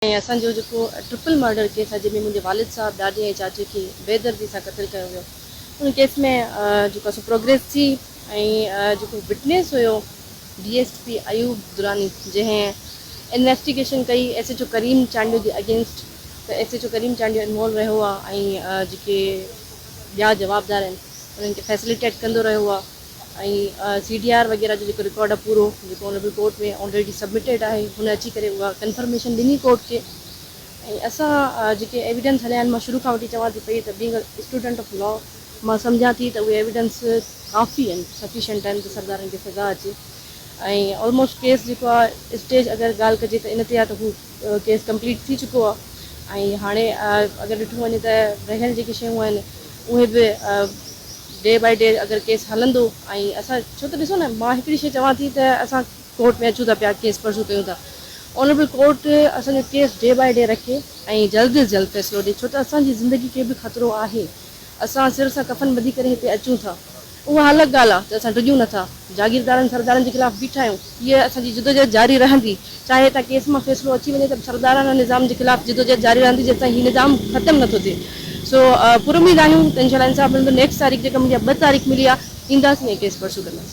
असो जो triple murder case है जैमें मुझे वालिद साहब ॾाॾे ऐं चाचे की बेदर्दी से कत्ल किया वियो उन केस में जो प्रोग्रेस थी जो विटनेस हो DSP अयूब दुरानी जैं इन्वेस्टिगेशन कई SHO करीम चांडियो के अगेंस्ट तो SHO करीम चांडियो इन्वॉल्व रहो ॿिया जवाबदार उनके फैसिलिटेट कंदो रहो CDR वगैरह जो रिकॉर्ड आहे पूरो जो ऑनरेबल कोर्ट में ऑलरेडी सबमिटेड है हुन अची करे उहा कंफर्मेशन ॾिनी कोर्ट के असां एविडेंस हलिया मां शुरू का वठी चवां थी पई त बीइंग स्टूडेंट ऑफ लॉ मां सम्झां थी त उहे एविडेंस काफ़ी आहिनि सफिशिएंट आहिनि त सरदारनि खे सज़ा अचे ऑलमोस्ट केस जो स्टेज अगर गाल कजे तो इन ते आहे त हू केस कंप्लीट थी चुको आहे हाणे अगर ॾिठो वञे त रहियल जेके शयूं आहिनि उहे बि डे बाय डे अगर केस हलंदो असां छो त ॾिसो न मां हिकिड़ी शइ चवां थी त असां कोर्ट में अचूं था पिया केस परसू कयूं था ऑनरेबल कोर्ट असांजो केस डे बाय डे रखे जल्द से जल्द फ़ैसिलो ॾिए छो त असांजी ज़िंदगी खे भी ख़तरो आहे असां सिर सां कफन ॿधी करे हिते अचूं था उहा अलॻि ॻाल्हि आहे त असां डिॼूं नथा जागीरदारनि सरदारनि जे ख़िलाफ़ बीठा आहियूं हीअ असांजी जिदोजहद जारी रहंदी चाहे हितां केस मां फ़ैसिलो अची वञे त सरदाराना निज़ाम जे ख़िलाफ़ जिदोजहद जारी रहंदी जेसिताईं हीउ निज़ाम ख़तमु नथो थिए सो पुरुमीद आहियूं त इंशाल्लाह इंसाफ़ मिलंदो नेक्स्ट तारीख़ जेका मुंहिंजी 2 तारीख़ मिली आहे ईंदासीं ऐं केस परसू कंदासीं।